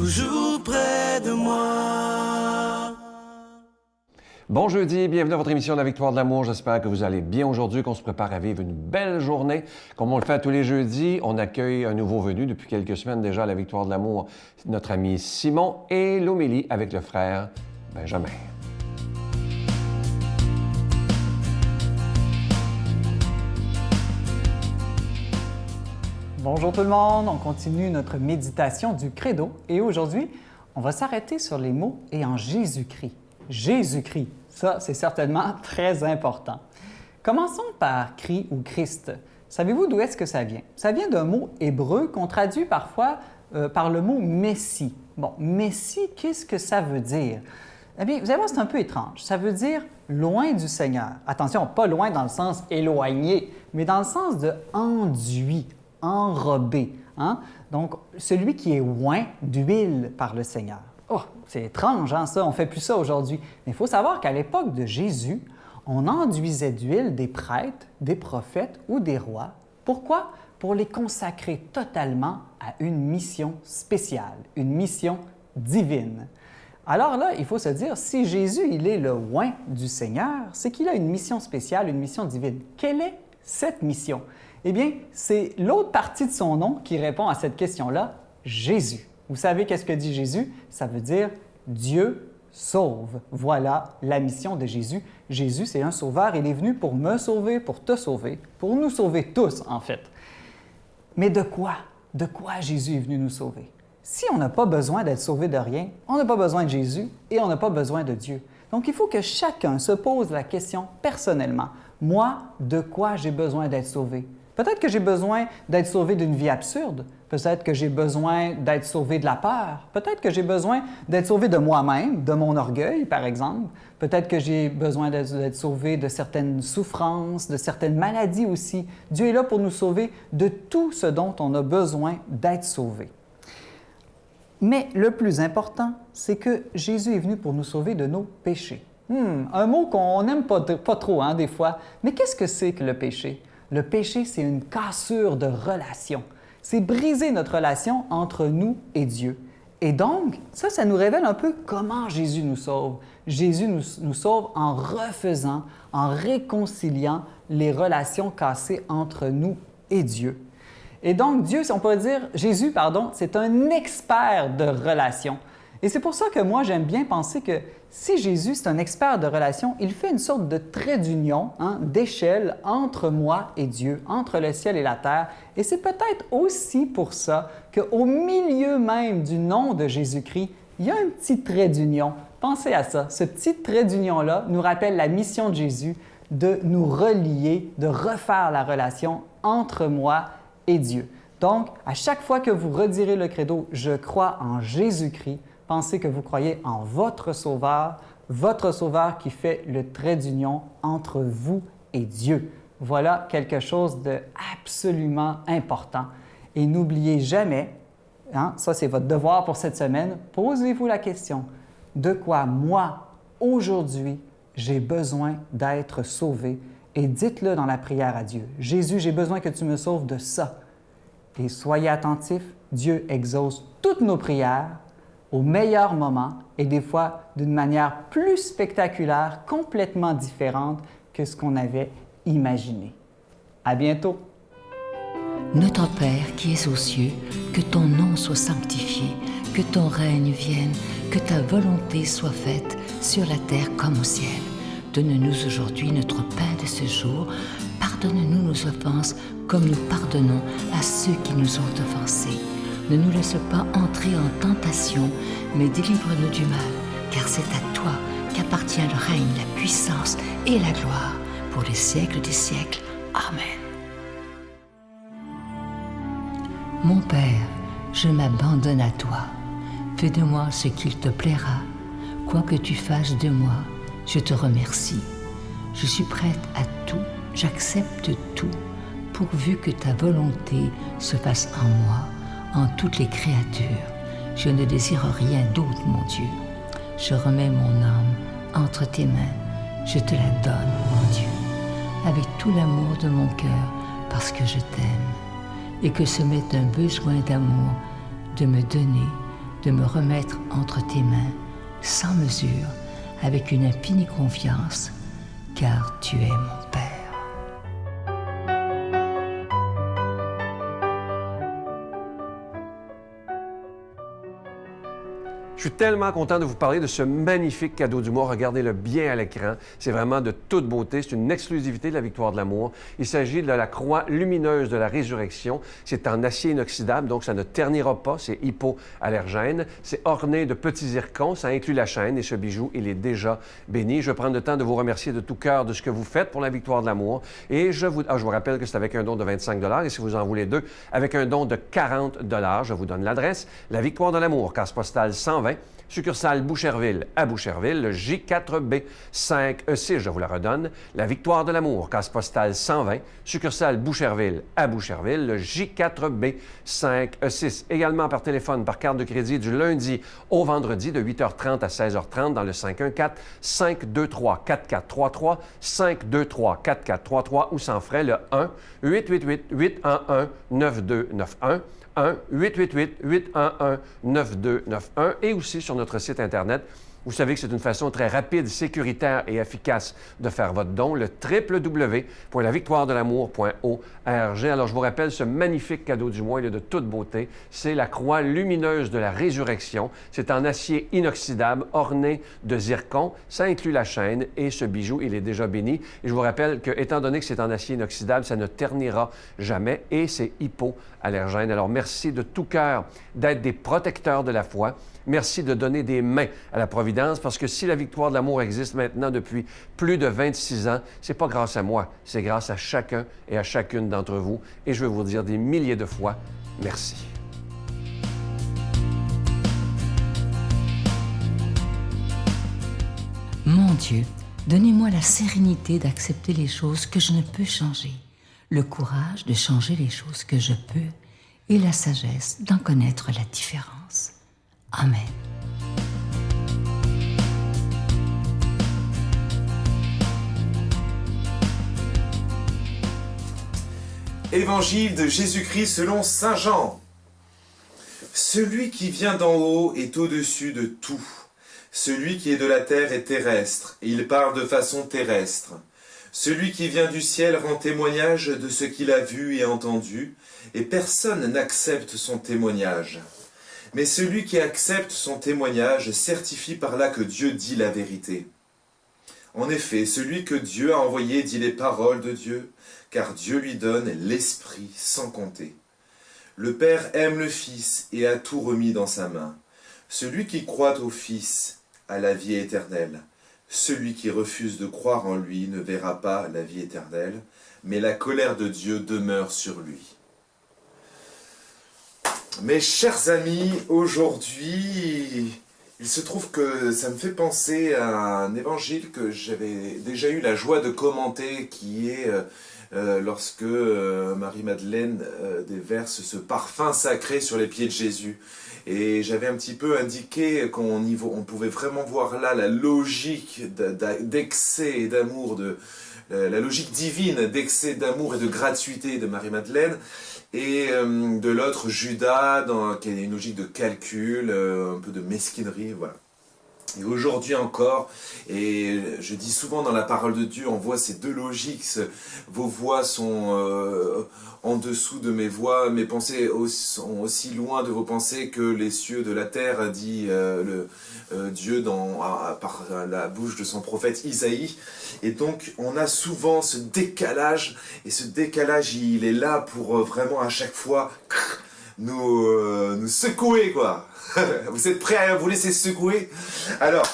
toujours près de moi. Bon jeudi, bienvenue à votre émission de La Victoire de l'amour. J'espère que vous allez bien aujourd'hui, qu'on se prépare à vivre une belle journée. Comme on le fait tous les jeudis, on accueille un nouveau venu depuis quelques semaines déjà à La Victoire de l'amour, notre ami Simon, et l'homélie avec le frère Benjamin. Bonjour tout le monde, on continue notre méditation du Credo et aujourd'hui, on va s'arrêter sur les mots « et en Jésus-Christ ». Jésus-Christ, ça c'est certainement très important. Commençons par « Christ » ou « Christ ». Savez-vous d'où est-ce que ça vient? Ça vient d'un mot hébreu qu'on traduit parfois par le mot « Messie ». Bon, Messie, qu'est-ce que ça veut dire? Eh bien, vous allez voir, c'est un peu étrange. Ça veut dire « loin du Seigneur ». Attention, pas loin dans le sens éloigné, mais dans le sens de « enduit ». Enrobé. Hein? Donc, celui qui est oint d'huile par le Seigneur. Oh, c'est étrange, hein, ça, on ne fait plus ça aujourd'hui. Mais il faut savoir qu'à l'époque de Jésus, on enduisait d'huile des prêtres, des prophètes ou des rois. Pourquoi? Pour les consacrer totalement à une mission spéciale, une mission divine. Alors là, il faut se dire, si Jésus, il est le oint du Seigneur, c'est qu'il a une mission spéciale, une mission divine. Quelle est cette mission? Eh bien, c'est l'autre partie de son nom qui répond à cette question-là, Jésus. Vous savez qu'est-ce que dit Jésus? Ça veut dire « Dieu sauve ». Voilà la mission de Jésus. Jésus, c'est un sauveur. Il est venu pour me sauver, pour te sauver, pour nous sauver tous, en fait. Mais de quoi? De quoi Jésus est venu nous sauver? Si on n'a pas besoin d'être sauvé de rien, on n'a pas besoin de Jésus et on n'a pas besoin de Dieu. Donc, il faut que chacun se pose la question personnellement. Moi, de quoi j'ai besoin d'être sauvé? Peut-être que j'ai besoin d'être sauvé d'une vie absurde. Peut-être que j'ai besoin d'être sauvé de la peur. Peut-être que j'ai besoin d'être sauvé de moi-même, de mon orgueil, par exemple. Peut-être que j'ai besoin d'être sauvé de certaines souffrances, de certaines maladies aussi. Dieu est là pour nous sauver de tout ce dont on a besoin d'être sauvé. Mais le plus important, c'est que Jésus est venu pour nous sauver de nos péchés. Un mot qu'on n'aime pas trop, hein, des fois. Mais qu'est-ce que c'est que le péché? Le péché, c'est une cassure de relation. C'est briser notre relation entre nous et Dieu. Et donc, ça nous révèle un peu comment Jésus nous sauve. Jésus nous sauve en refaisant, en réconciliant les relations cassées entre nous et Dieu. Et donc, Jésus, c'est un expert de relations. Et c'est pour ça que moi, j'aime bien penser que si Jésus, c'est un expert de relations, il fait une sorte de trait d'union, d'échelle entre moi et Dieu, entre le ciel et la terre. Et c'est peut-être aussi pour ça qu'au milieu même du nom de Jésus-Christ, il y a un petit trait d'union. Pensez à ça. Ce petit trait d'union-là nous rappelle la mission de Jésus de nous relier, de refaire la relation entre moi et Dieu. Donc, à chaque fois que vous redirez le credo « Je crois en Jésus-Christ », pensez que vous croyez en votre Sauveur qui fait le trait d'union entre vous et Dieu. Voilà quelque chose d'absolument important. Et n'oubliez jamais, ça c'est votre devoir pour cette semaine, posez-vous la question, de quoi moi, aujourd'hui, j'ai besoin d'être sauvé? Et dites-le dans la prière à Dieu. Jésus, j'ai besoin que tu me sauves de ça. Et soyez attentifs, Dieu exauce toutes nos prières au meilleur moment et des fois d'une manière plus spectaculaire, complètement différente que ce qu'on avait imaginé. À bientôt! Notre Père qui es aux cieux, que ton nom soit sanctifié, que ton règne vienne, que ta volonté soit faite sur la terre comme au ciel. Donne-nous aujourd'hui notre pain de ce jour. Pardonne-nous nos offenses comme nous pardonnons à ceux qui nous ont offensés. Ne nous laisse pas entrer en tentation, mais délivre-nous du mal, car c'est à toi qu'appartient le règne, la puissance et la gloire pour les siècles des siècles. Amen. Mon Père, je m'abandonne à toi. Fais de moi ce qu'il te plaira. Quoi que tu fasses de moi, je te remercie. Je suis prête à tout, j'accepte tout, pourvu que ta volonté se fasse en moi, en toutes les créatures. Je ne désire rien d'autre, mon Dieu. Je remets mon âme entre tes mains. Je te la donne, mon Dieu, avec tout l'amour de mon cœur, parce que je t'aime, et que ce m'est un besoin d'amour de me donner, de me remettre entre tes mains, sans mesure, avec une infinie confiance, car tu es mon Père. Je suis tellement content de vous parler de ce magnifique cadeau du mois. Regardez-le bien à l'écran. C'est vraiment de toute beauté. C'est une exclusivité de la Victoire de l'amour. Il s'agit de la croix lumineuse de la résurrection. C'est en acier inoxydable, donc ça ne ternira pas. C'est hypoallergène. C'est orné de petits zircons. Ça inclut la chaîne et ce bijou, il est déjà béni. Je vais prendre le temps de vous remercier de tout cœur de ce que vous faites pour la Victoire de l'amour. Et je vous rappelle que c'est avec un don de 25 $ et si vous en voulez deux, avec un don de 40 $. Je vous donne l'adresse. La Victoire de l'amour, case postale 120. Succursale Boucherville à Boucherville, le J4B 5E6, je vous la redonne. La Victoire de l'amour, case postale 120, succursale Boucherville à Boucherville, le J4B 5E6. Également par téléphone, par carte de crédit du lundi au vendredi de 8h30 à 16h30 dans le 514-523-4433, 523-4433 ou sans frais le 1-888-811-9291. 1-888-811-9291 et aussi sur notre site Internet. Vous savez que c'est une façon très rapide, sécuritaire et efficace de faire votre don, le www.lavictoiredelamour.org. Alors, je vous rappelle ce magnifique cadeau du mois, il est de toute beauté. C'est la croix lumineuse de la résurrection. C'est en acier inoxydable, orné de zircon. Ça inclut la chaîne et ce bijou, il est déjà béni. Et je vous rappelle que, étant donné que c'est en acier inoxydable, ça ne ternira jamais et c'est hypoallergène. Alors, merci de tout cœur d'être des protecteurs de la foi. Merci de donner des mains à la Providence, parce que si la Victoire de l'amour existe maintenant depuis plus de 26 ans, c'est pas grâce à moi, c'est grâce à chacun et à chacune d'entre vous. Et je veux vous dire des milliers de fois, merci. Mon Dieu, donnez-moi la sérénité d'accepter les choses que je ne peux changer, le courage de changer les choses que je peux et la sagesse d'en connaître la différence. Amen. Évangile de Jésus-Christ selon saint Jean. Celui qui vient d'en haut est au-dessus de tout. Celui qui est de la terre est terrestre, et il parle de façon terrestre. Celui qui vient du ciel rend témoignage de ce qu'il a vu et entendu, et personne n'accepte son témoignage. Mais celui qui accepte son témoignage certifie par là que Dieu dit la vérité. En effet, celui que Dieu a envoyé dit les paroles de Dieu, car Dieu lui donne l'Esprit sans compter. Le Père aime le Fils et a tout remis dans sa main. Celui qui croit au Fils a la vie éternelle. Celui qui refuse de croire en lui ne verra pas la vie éternelle, mais la colère de Dieu demeure sur lui. Mes chers amis, aujourd'hui, il se trouve que ça me fait penser à un évangile que j'avais déjà eu la joie de commenter, qui est lorsque Marie-Madeleine déverse ce parfum sacré sur les pieds de Jésus. Et j'avais un petit peu indiqué qu'on pouvait vraiment voir là la logique d'excès et d'amour, la logique divine d'excès d'amour et de gratuité de Marie-Madeleine, et de l'autre Judas, qui a une logique de calcul, un peu de mesquinerie, voilà. Et aujourd'hui encore, et je dis souvent dans la parole de Dieu, on voit ces deux logiques, vos voix sont en dessous de mes voix, mes pensées sont aussi loin de vos pensées que les cieux de la terre, dit Dieu par la bouche de son prophète Isaïe. Et donc on a souvent ce décalage, et ce décalage il est là pour vraiment à chaque fois nous secouer, quoi. Vous êtes prêts à vous laisser secouer? Alors,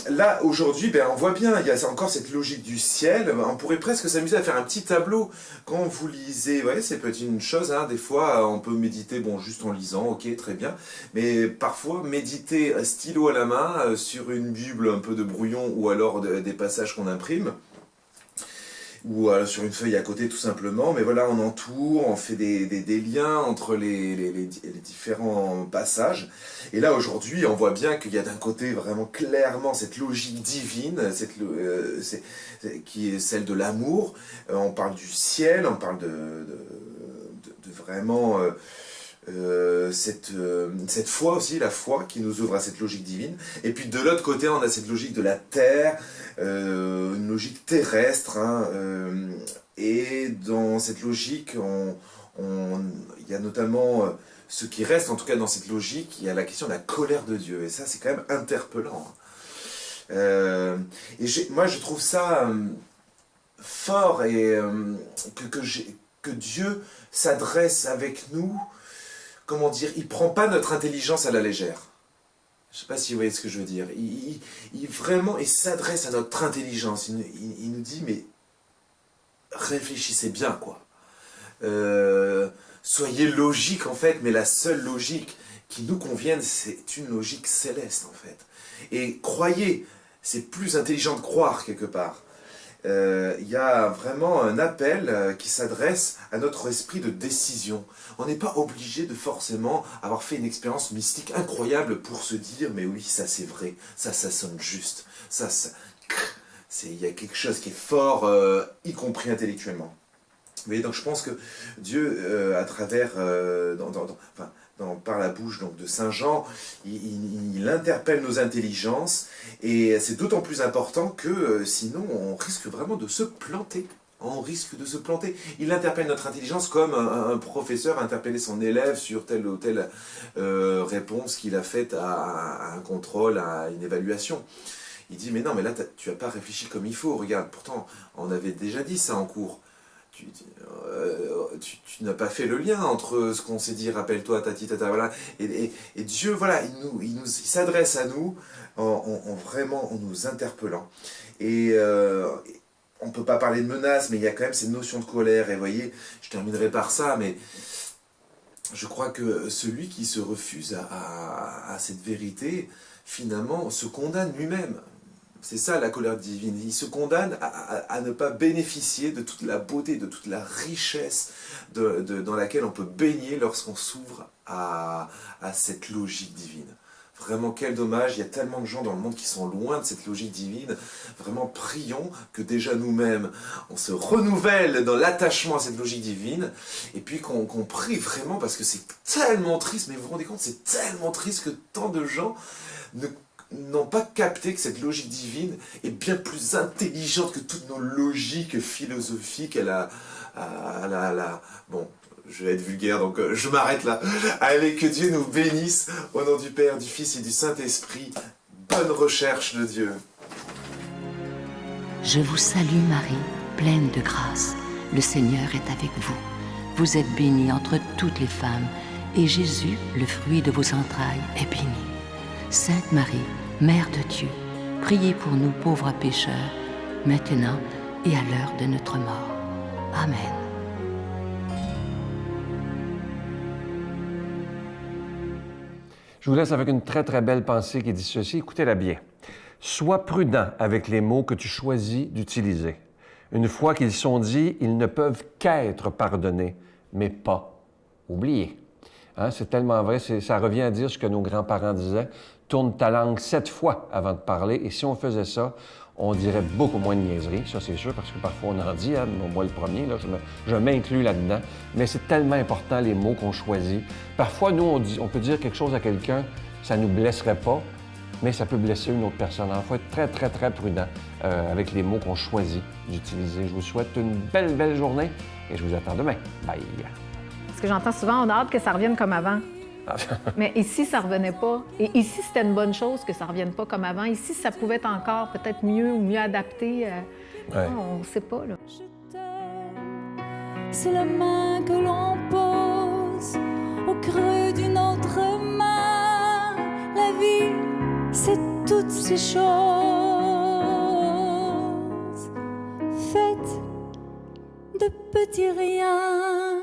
là, aujourd'hui, on voit bien, il y a encore cette logique du ciel. On pourrait presque s'amuser à faire un petit tableau quand vous lisez. Vous voyez, c'est peut-être une chose, hein, des fois, on peut méditer, juste en lisant, ok, très bien. Mais parfois, méditer stylo à la main sur une Bible, un peu de brouillon, ou alors des passages qu'on imprime, ou sur une feuille à côté tout simplement, mais voilà, on entoure, on fait des liens entre les différents passages, et là aujourd'hui on voit bien qu'il y a d'un côté vraiment clairement cette logique divine, qui est celle de l'amour, on parle du ciel, on parle de vraiment cette foi aussi, la foi qui nous ouvre à cette logique divine. Et puis de l'autre côté, on a cette logique de la terre, une logique terrestre. Hein, et dans cette logique, il y a notamment ce qui reste, en tout cas dans cette logique, il y a la question de la colère de Dieu. Et ça, c'est quand même interpellant. Moi, je trouve ça fort et que Dieu s'adresse avec nous. Comment dire, il ne prend pas notre intelligence à la légère. Je ne sais pas si vous voyez ce que je veux dire. Vraiment, il s'adresse à notre intelligence. Il nous dit, mais réfléchissez bien, quoi. Soyez logique, en fait, mais la seule logique qui nous convienne, c'est une logique céleste, en fait. Et croyez, c'est plus intelligent de croire, quelque part. Il y a vraiment un appel qui s'adresse à notre esprit de décision. On n'est pas obligé de forcément avoir fait une expérience mystique incroyable pour se dire « mais oui, ça c'est vrai, ça sonne juste, il y a quelque chose qui est fort, y compris intellectuellement ». Vous voyez, donc je pense que Dieu, à travers, par la bouche donc, de Saint Jean, il interpelle nos intelligences, et c'est d'autant plus important que sinon on risque vraiment de se planter. On risque de se planter. Il interpelle notre intelligence comme un professeur interpellait son élève sur telle ou telle réponse qu'il a faite à un contrôle, à une évaluation. Il dit, mais non, mais là, tu n'as pas réfléchi comme il faut. Regarde, pourtant, on avait déjà dit ça en cours. Tu n'as pas fait le lien entre ce qu'on s'est dit, rappelle-toi, tati, tata, voilà. Et Dieu, voilà, il s'adresse à nous vraiment en nous interpellant. Et on ne peut pas parler de menace, mais il y a quand même cette notion de colère. Et vous voyez, je terminerai par ça, mais je crois que celui qui se refuse à cette vérité, finalement, se condamne lui-même. C'est ça la colère divine. Il se condamne à ne pas bénéficier de toute la beauté, de toute la richesse dans laquelle on peut baigner lorsqu'on s'ouvre à cette logique divine. Vraiment, quel dommage, il y a tellement de gens dans le monde qui sont loin de cette logique divine. Vraiment, prions que déjà nous-mêmes, on se renouvelle dans l'attachement à cette logique divine, et puis qu'on prie vraiment, parce que c'est tellement triste, mais vous vous rendez compte, c'est tellement triste que tant de gens n'ont pas capté que cette logique divine est bien plus intelligente que toutes nos logiques philosophiques. Bon, je vais être vulgaire, donc je m'arrête là. Allez, que Dieu nous bénisse, au nom du Père, du Fils et du Saint-Esprit. Bonne recherche de Dieu. Je vous salue Marie, pleine de grâce. Le Seigneur est avec vous. Vous êtes bénie entre toutes les femmes, et Jésus, le fruit de vos entrailles, est béni. Sainte Marie, Mère de Dieu, priez pour nous pauvres pécheurs, maintenant et à l'heure de notre mort. Amen. Je vous laisse avec une très, très belle pensée qui dit ceci. Écoutez-la bien. Sois prudent avec les mots que tu choisis d'utiliser. Une fois qu'ils sont dits, ils ne peuvent qu'être pardonnés, mais pas oubliés. Hein, c'est tellement vrai, ça revient à dire ce que nos grands-parents disaient. Tourne ta langue 7 fois avant de parler. Et si on faisait ça, on dirait beaucoup moins de niaiseries, ça c'est sûr, parce que parfois on en dit, hein, moi le premier, là, je m'inclus là-dedans. Mais c'est tellement important les mots qu'on choisit. Parfois, nous, on peut dire quelque chose à quelqu'un, ça ne nous blesserait pas, mais ça peut blesser une autre personne. Alors, il faut être très, très, très prudent avec les mots qu'on choisit d'utiliser. Je vous souhaite une belle, belle journée et je vous attends demain. Bye! Parce que j'entends souvent, on a hâte que ça revienne comme avant. Mais ici, ça revenait pas. Et ici, c'était une bonne chose que ça revienne pas comme avant. Ici, ça pouvait être encore peut-être mieux ou mieux adapté. Ouais. On ne sait pas, là. Je t'aime, c'est la main que l'on pose au creux d'une autre main. La vie, c'est toutes ces choses faites de petits riens.